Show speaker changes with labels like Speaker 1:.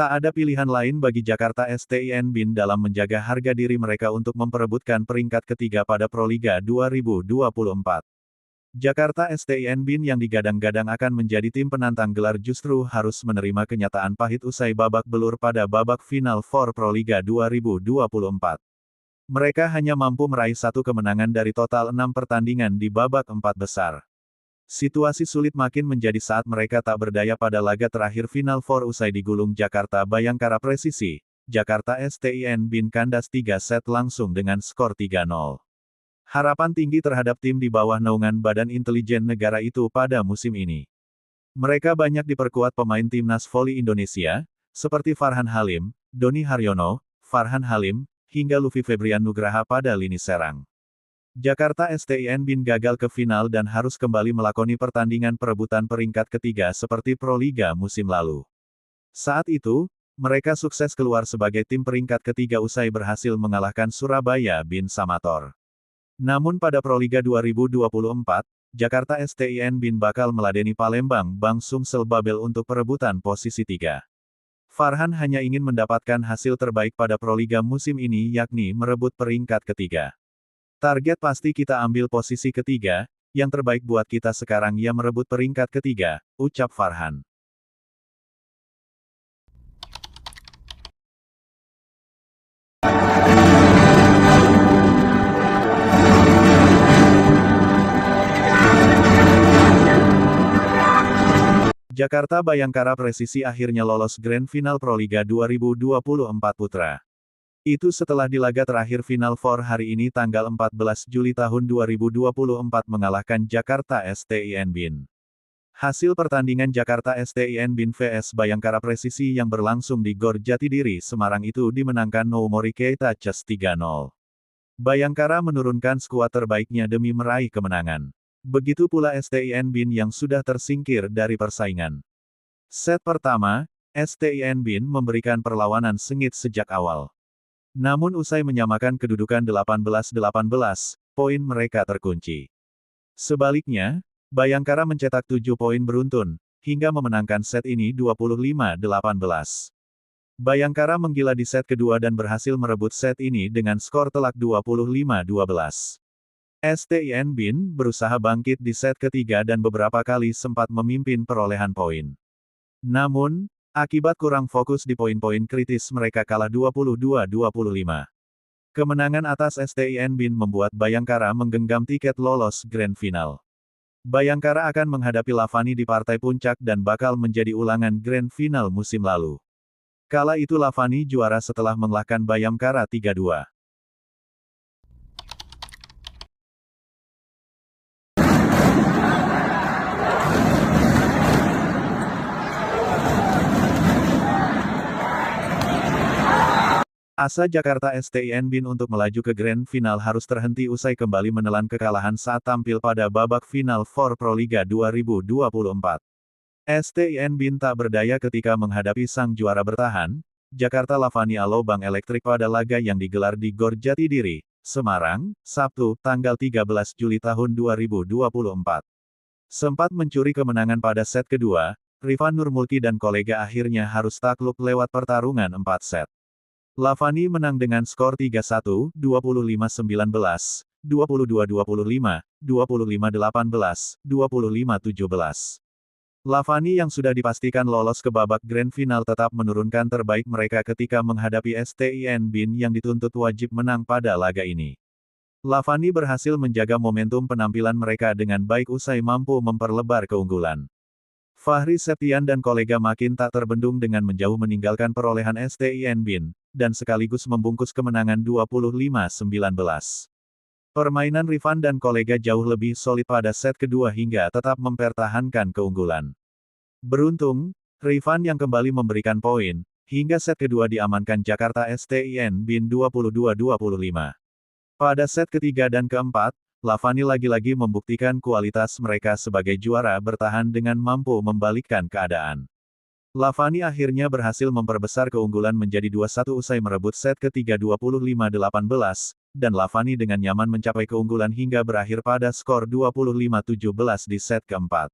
Speaker 1: Tak ada pilihan lain bagi Jakarta STIN Bin dalam menjaga harga diri mereka untuk memperebutkan peringkat ketiga pada Proliga 2024. Jakarta STIN Bin yang digadang-gadang akan menjadi tim penantang gelar justru harus menerima kenyataan pahit usai babak belur pada babak final for Proliga 2024. Mereka hanya mampu meraih satu kemenangan dari total 6 pertandingan di babak 4 besar. Situasi sulit makin menjadi saat mereka tak berdaya pada laga terakhir Final Four usai digulung Jakarta Bayangkara Presisi. Jakarta STIN Bin kandas 3 set langsung dengan skor 3-0. Harapan tinggi terhadap tim di bawah naungan Badan Intelijen Negara itu pada musim ini. Mereka banyak diperkuat pemain timnas voli Indonesia, seperti Farhan Halim, Doni Haryono, Farhan Halim, hingga Luffy Febrian Nugraha pada lini serang. Jakarta STIN Bin gagal ke final dan harus kembali melakoni pertandingan perebutan peringkat ketiga seperti Proliga musim lalu. Saat itu, mereka sukses keluar sebagai tim peringkat ketiga usai berhasil mengalahkan Surabaya Bin Samator. Namun pada Proliga 2024, Jakarta STIN Bin bakal meladeni Palembang Bang Sumsel Babel untuk perebutan posisi 3. Farhan hanya ingin mendapatkan hasil terbaik pada Proliga musim ini yakni merebut peringkat ketiga. Target pasti kita ambil posisi ketiga, yang terbaik buat kita sekarang ya merebut peringkat ketiga, ucap Farhan. Jakarta Bayangkara Presisi akhirnya lolos Grand Final Proliga 2024 Putra. Itu setelah di laga terakhir Final Four hari ini tanggal 14 Juli tahun 2024 mengalahkan Jakarta STIN Bin. Hasil pertandingan Jakarta STIN Bin vs Bayangkara Presisi yang berlangsung di Gor Jatidiri, Semarang itu dimenangkan Noumori Keita Chess 3-0. Bayangkara menurunkan skuad terbaiknya demi meraih kemenangan. Begitu pula STIN Bin yang sudah tersingkir dari persaingan. Set pertama, STIN Bin memberikan perlawanan sengit sejak awal. Namun usai menyamakan kedudukan 18-18, poin mereka terkunci. Sebaliknya, Bayangkara mencetak 7 poin beruntun, hingga memenangkan set ini 25-18. Bayangkara menggila di set kedua dan berhasil merebut set ini dengan skor telak 25-12. STIN Bin berusaha bangkit di set ketiga dan beberapa kali sempat memimpin perolehan poin. Namun, akibat kurang fokus di poin-poin kritis mereka kalah 22-25. Kemenangan atas STIN Bin membuat Bayangkara menggenggam tiket lolos Grand Final. Bayangkara akan menghadapi Lavani di partai puncak dan bakal menjadi ulangan Grand Final musim lalu. Kala itu Lavani juara setelah mengalahkan Bayangkara 3-2. Asa Jakarta STIN Bin untuk melaju ke Grand Final harus terhenti usai kembali menelan kekalahan saat tampil pada babak final for Proliga 2024. STIN Bin tak berdaya ketika menghadapi sang juara bertahan, Jakarta Lavani Alobang Elektrik pada laga yang digelar di Gor Jatidiri, Semarang, Sabtu, tanggal 13 Juli tahun 2024. Sempat mencuri kemenangan pada set kedua, Rifan Nurmulki dan kolega akhirnya harus takluk lewat pertarungan 4 set. Lavani menang dengan skor 3-1, 25-19, 22-25, 25-18, 25-17. Lavani yang sudah dipastikan lolos ke babak Grand Final tetap menurunkan terbaik mereka ketika menghadapi STIN Bin yang dituntut wajib menang pada laga ini. Lavani berhasil menjaga momentum penampilan mereka dengan baik usai mampu memperlebar keunggulan. Fahri Septian dan kolega makin tak terbendung dengan menjauh meninggalkan perolehan STIN Bin, dan sekaligus membungkus kemenangan 25-19. Permainan Rifan dan kolega jauh lebih solid pada set kedua hingga tetap mempertahankan keunggulan. Beruntung, Rifan yang kembali memberikan poin, hingga set kedua diamankan Jakarta STIN Bin 22-25. Pada set ketiga dan keempat, Lavani lagi-lagi membuktikan kualitas mereka sebagai juara bertahan dengan mampu membalikkan keadaan. Lavani akhirnya berhasil memperbesar keunggulan menjadi 2-1 usai merebut set ketiga 25-18, dan Lavani dengan nyaman mencapai keunggulan hingga berakhir pada skor 25-17 di set keempat.